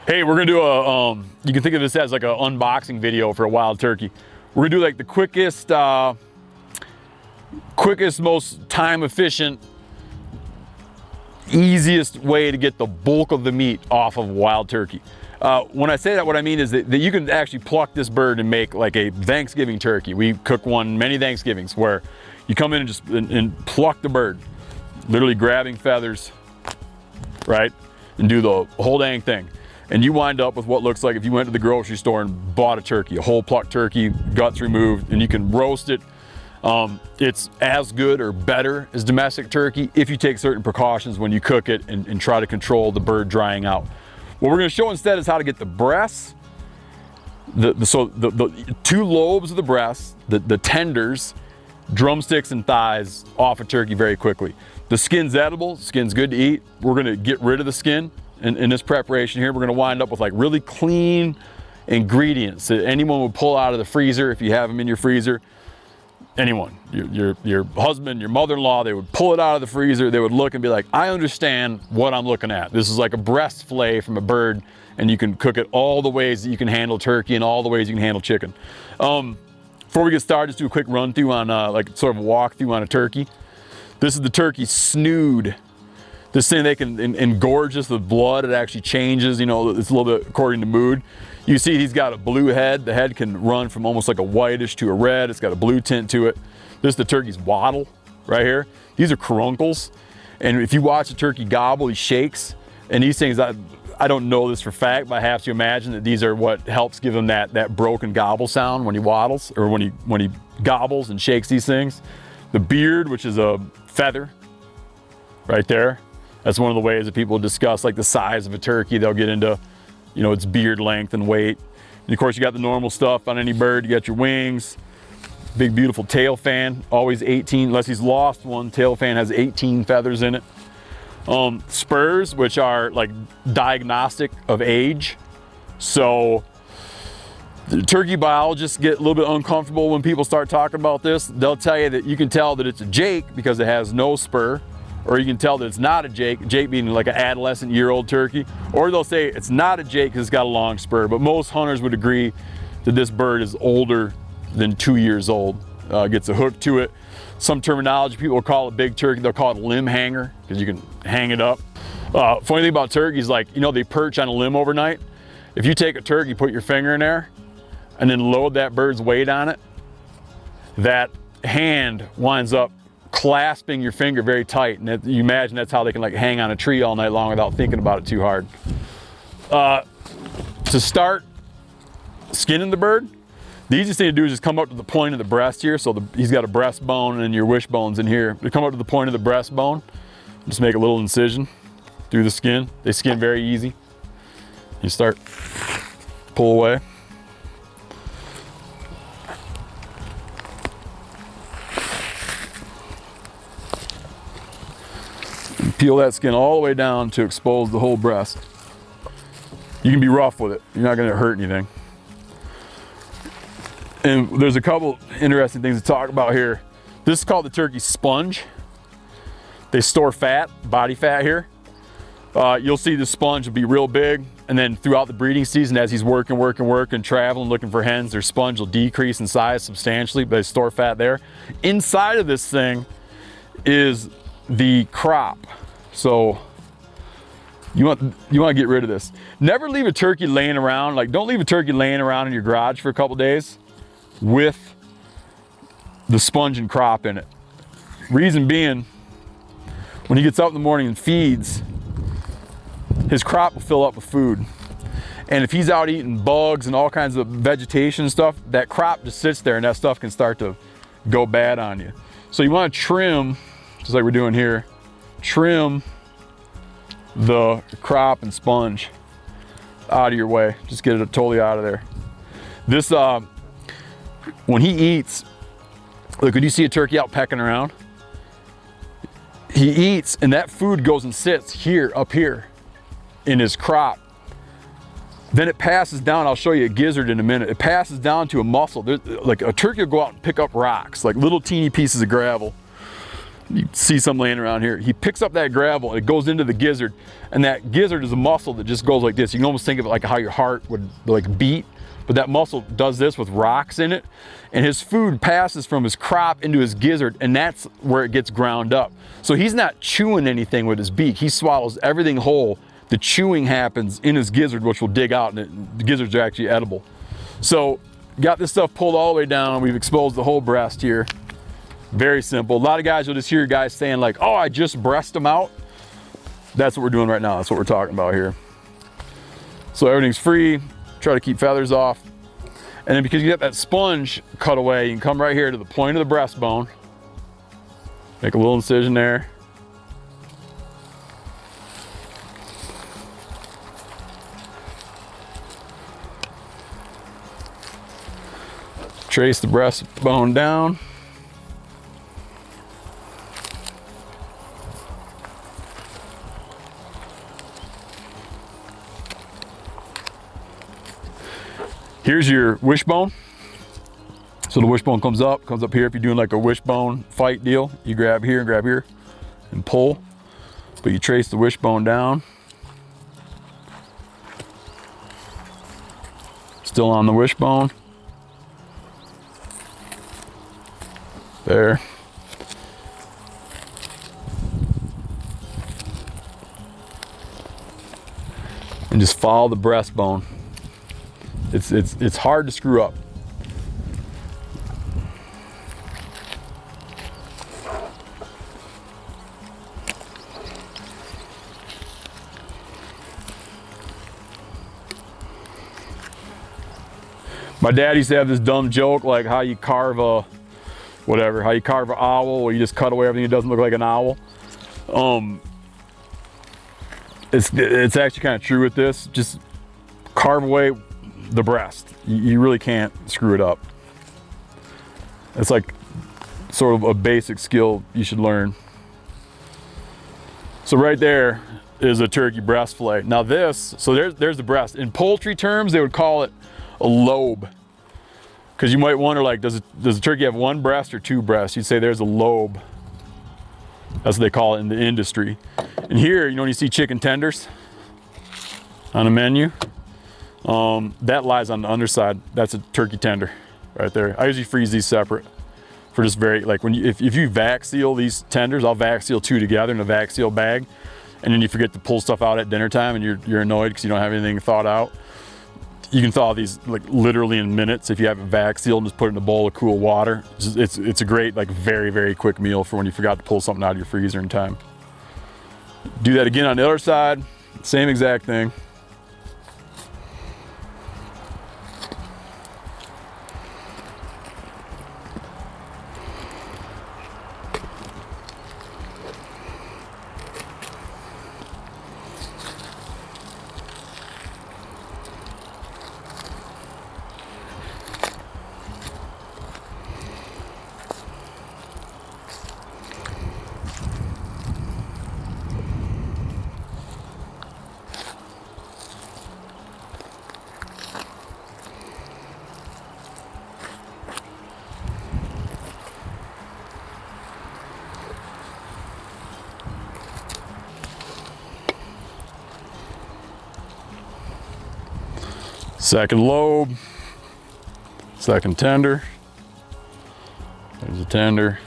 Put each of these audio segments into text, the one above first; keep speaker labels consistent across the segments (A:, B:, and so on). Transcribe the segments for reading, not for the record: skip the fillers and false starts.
A: Hey, we're gonna do a, you can think of this as like an unboxing video for a wild turkey. We're gonna do like the quickest, most time efficient, easiest way to get the bulk of the meat off of a wild turkey. When I say that, what I mean is that you can actually pluck this bird and make like a Thanksgiving turkey. We cook one many Thanksgivings where you come in and just and pluck the bird, literally grabbing feathers, right? And do the whole dang thing. And you wind up with what looks like if you went to the grocery store and bought a turkey, a whole plucked turkey, guts removed, and you can roast it. It's as good or better as domestic turkey if you take certain precautions when you cook it and try to control the bird drying out. What we're gonna show instead is how to get the breasts, the two lobes of the breasts, the tenders, drumsticks and thighs off a turkey very quickly. The skin's edible, skin's good to eat. We're gonna get rid of the skin. In this preparation here, we're gonna wind up with like really clean ingredients that anyone would pull out of the freezer if you have them in your freezer. Anyone, your husband, your mother-in-law, they would pull it out of the freezer, they would look and be like, I understand what I'm looking at. This is like a breast fillet from a bird, and you can cook it all the ways that you can handle turkey and all the ways you can handle chicken. Before we get started, just do a quick run through on like sort of a walk through on a turkey. This is the turkey snood. This thing, they can engorge us with blood. It actually changes, you know, it's a little bit according to mood. You see he's got a blue head. The head can run from almost like a whitish to a red. It's got a blue tint to it. This is the turkey's waddle right here. These are caruncles. And if you watch a turkey gobble, he shakes. And these things, I don't know this for fact, but I have to imagine that these are what helps give him that broken gobble sound when he waddles, or when he gobbles and shakes these things. The beard, which is a feather right there. That's one of the ways that people discuss like the size of a turkey. They'll get into, you know, its beard length and weight. And of course you got the normal stuff on any bird. You got your wings, big beautiful tail fan, always 18, unless he's lost one, tail fan has 18 feathers in it. Spurs, which are like diagnostic of age. So the turkey biologists get a little bit uncomfortable when people start talking about this. They'll tell you that you can tell that it's a Jake because it has no spur. Or you can tell that it's not a Jake being like an adolescent year-old turkey. Or they'll say it's not a Jake because it's got a long spur. But most hunters would agree that this bird is older than 2 years old. Gets a hook to it. Some terminology, people will call it big turkey. They'll call it limb hanger because you can hang it up. Funny thing about turkeys, like, you know, they perch on a limb overnight. If you take a turkey, put your finger in there, and then load that bird's weight on it, that hand winds up clasping your finger very tight, and you imagine that's how they can like hang on a tree all night long without thinking about it too hard. To start skinning the bird, the easiest thing to do is just come up to the point of the breast here. So he's got a breastbone and your wishbone's in here. You come up to the point of the breastbone, just make a little incision through the skin. They skin very easy. You start, pull away. Peel that skin all the way down to expose the whole breast. You can be rough with it. You're not going to hurt anything. And there's a couple interesting things to talk about here. This is called the turkey sponge. They store fat, body fat here. You'll see the sponge will be real big, and then throughout the breeding season, as he's working, traveling, looking for hens, their sponge will decrease in size substantially, but they store fat there. Inside of this thing is the crop. So you want to get rid of this. Never leave a turkey laying around. Like, don't leave a turkey laying around in your garage for a couple days with the sponge and crop in it. Reason being, when he gets up in the morning and feeds, his crop will fill up with food. And if he's out eating bugs and all kinds of vegetation and stuff, that crop just sits there and that stuff can start to go bad on you. So you want to trim, just like we're doing here, trim the crop and sponge out of your way. Just get it totally out of there. This, when he eats, look, when you see a turkey out pecking around, he eats and that food goes and sits here, up here in his crop. Then it passes down, I'll show you a gizzard in a minute. It passes down to a muscle. Like a turkey will go out and pick up rocks, like little teeny pieces of gravel. You see some laying around here. He picks up that gravel and it goes into the gizzard, and that gizzard is a muscle that just goes like this. You can almost think of it like how your heart would like beat, but that muscle does this with rocks in it, and his food passes from his crop into his gizzard, and that's where it gets ground up. So he's not chewing anything with his beak. He swallows everything whole. The chewing happens in his gizzard, which will dig out, and the gizzards are actually edible. So got this stuff pulled all the way down. We've exposed the whole breast here. Very simple. A lot of guys, you'll just hear guys saying like, oh, I just breast them out. That's what we're doing right now. That's what we're talking about here. So everything's free. Try to keep feathers off. And then because you got that sponge cut away, you can come right here to the point of the breastbone. Make a little incision there. Trace the breastbone down. Here's your wishbone. So the wishbone comes up here. If you're doing like a wishbone fight deal, you grab here, and pull. But you trace the wishbone down. Still on the wishbone. There. And just follow the breastbone. It's hard to screw up. My dad used to have this dumb joke, like how you carve a whatever, how you carve an owl, or you just cut away everything that doesn't look like an owl. It's actually kind of true with this. Just carve away the breast. You really can't screw it up. It's like sort of a basic skill you should learn. So right there is a turkey breast fillet. Now this, so there's the breast. In poultry terms, they would call it a lobe. Because you might wonder, like, does a turkey have one breast or two breasts? You'd say there's a lobe. That's what they call it in the industry. And here, you know, when you see chicken tenders on a menu, that lies on the underside. That's a turkey tender right there. I usually freeze these separate for just very, like when you, if you vac seal these tenders, I'll vac seal two together in a vac seal bag, and then you forget to pull stuff out at dinner time and you're annoyed because you don't have anything thawed out. You can thaw these like literally in minutes if you have it vac sealed and just put it in a bowl of cool water. It's a great, like, very, very quick meal for when you forgot to pull something out of your freezer in time. Do that again on the other side, same exact thing. Second lobe, second tender. There's a tender.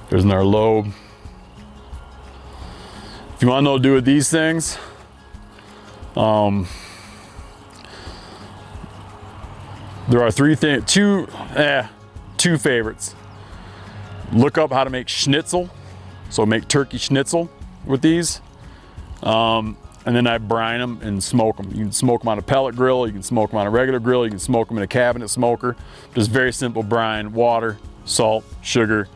A: There's another lobe. If you want to know what to do with these things, there are two favorites. Look up how to make schnitzel. So make turkey schnitzel with these. And then I brine them and smoke them. You can smoke them on a pellet grill, you can smoke them on a regular grill, you can smoke them in a cabinet smoker. Just very simple brine, water, salt, sugar,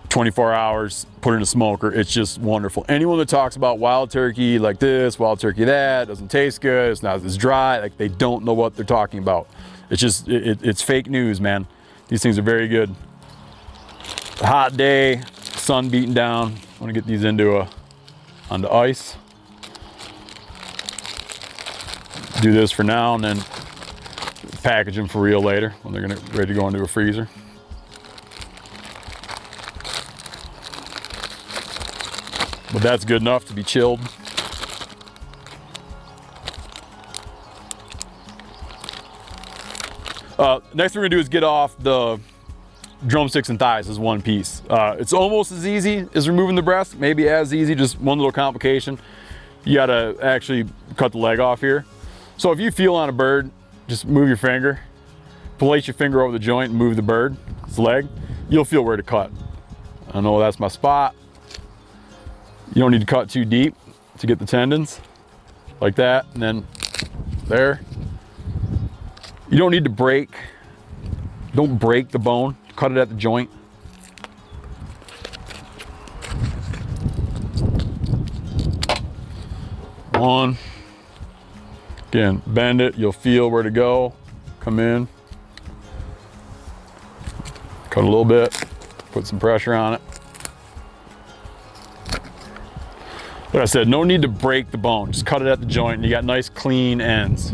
A: 24 hours, put it in a smoker. It's just wonderful. Anyone that talks about wild turkey like this, wild turkey that, doesn't taste good, it's not as dry, like, they don't know what they're talking about. It's just, it's fake news, man. These things are very good. A hot day, sun beating down. I want to get these onto ice. Do this for now and then package them for real later when they're ready to go into a freezer. but that's good enough to be chilled. Next thing we're gonna do is get off the drumsticks and thighs as one piece. It's almost as easy as removing the breast, maybe as easy, just one little complication. You gotta actually cut the leg off here. So if you feel on a bird, just move your finger, place your finger over the joint and move the bird's leg. You'll feel where to cut. I know that's my spot. You don't need to cut too deep to get the tendons, like that, and then there. You don't need to don't break the bone, cut it at the joint. One. Again, bend it, you'll feel where to go. Come in. Cut a little bit, put some pressure on it. Like I said, no need to break the bone, just cut it at the joint and you got nice clean ends.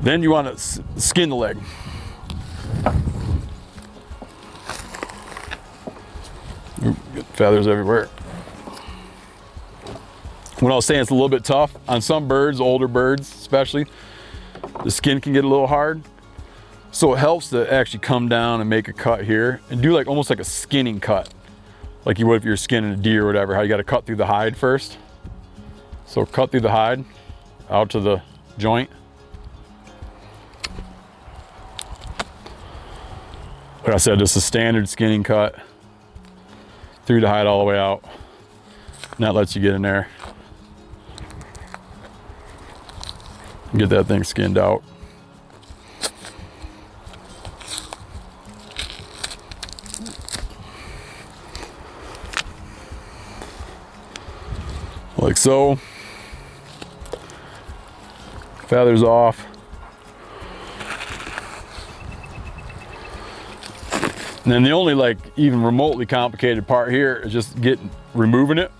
A: Then you want to skin the leg. Ooh, get feathers everywhere. When I was saying it's a little bit tough, on some birds, older birds especially, the skin can get a little hard. So it helps to actually come down and make a cut here and do like almost like a skinning cut. Like you would if you're skinning a deer or whatever, how you got to cut through the hide first. So cut through the hide out to the joint. Like I said, just a standard skinning cut through the hide all the way out. And that lets you get in there and get that thing skinned out. Like so. Feathers off. And then the only like even remotely complicated part here is just removing it.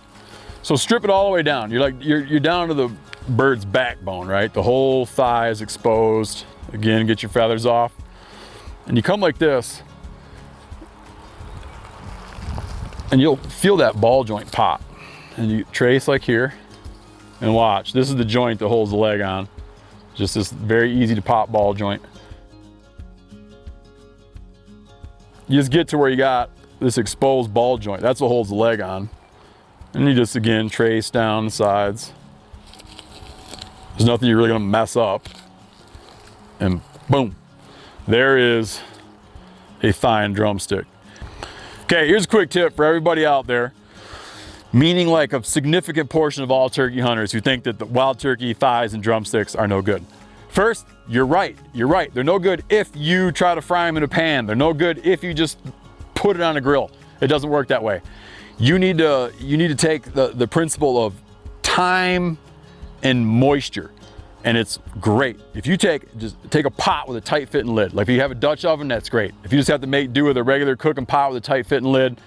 A: So strip it all the way down. You're down to the bird's backbone, right? The whole thigh is exposed. Again, get your feathers off. And you come like this and you'll feel that ball joint pop. And you trace like here and watch. This is the joint that holds the leg on. Just this very easy to pop ball joint. You just get to where you got this exposed ball joint. That's what holds the leg on. And you just, again, trace down the sides. There's nothing you're really gonna mess up. And boom, there is a thigh and drumstick. Okay, here's a quick tip for everybody out there, meaning like a significant portion of all turkey hunters who think that the wild turkey thighs and drumsticks are no good. First, you're right. They're no good if you try to fry them in a pan. They're no good if you just put it on a grill. It doesn't work that way. You need to take the principle of time and moisture, and it's great. If you just take a pot with a tight fitting lid, like if you have a Dutch oven, that's great. If you just have to do with a regular cooking pot with a tight fitting lid,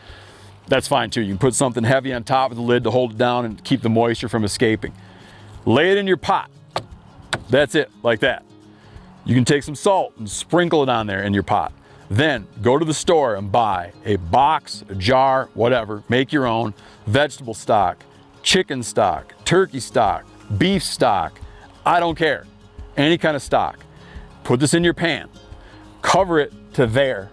A: that's fine too. You can put something heavy on top of the lid to hold it down and keep the moisture from escaping. Lay it in your pot. That's it, like that. You can take some salt and sprinkle it on there in your pot. Then go to the store and buy a box, a jar, whatever, make your own vegetable stock, chicken stock, turkey stock, beef stock, I don't care, any kind of stock. Put this in your pan, cover it to there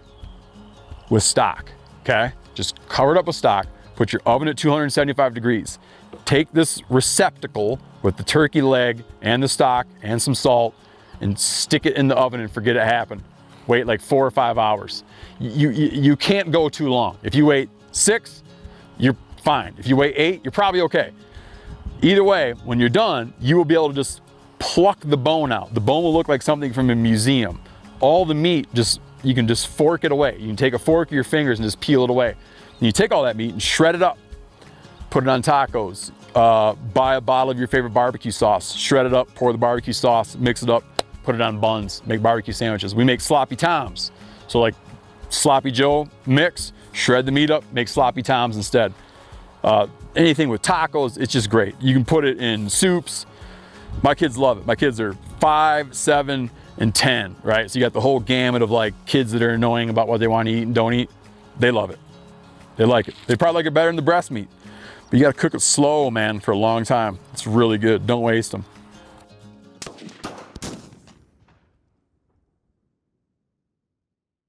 A: with stock, okay? Just cover it up with stock, put your oven at 275 degrees. Take this receptacle with the turkey leg and the stock and some salt and stick it in the oven and forget it happened. Wait like 4 or 5 hours. You can't go too long. If you wait 6, you're fine. If you wait 8, you're probably okay. Either way, when you're done, you will be able to just pluck the bone out. The bone will look like something from a museum. All the meat, you can just fork it away. You can take a fork of your fingers and just peel it away. And you take all that meat and shred it up. Put it on tacos. Buy a bottle of your favorite barbecue sauce. Shred it up, pour the barbecue sauce, mix it up, put it on buns, make barbecue sandwiches. We make sloppy toms. So like sloppy Joe mix, shred the meat up, make sloppy toms instead. Anything with tacos, it's just great. You can put it in soups. My kids love it. My kids are 5, 7, and 10, right? So you got the whole gamut of like kids that are annoying about what they want to eat and don't eat. They love it. They like it. They probably like it better than the breast meat. But you gotta cook it slow, man, for a long time. It's really good. Don't waste them.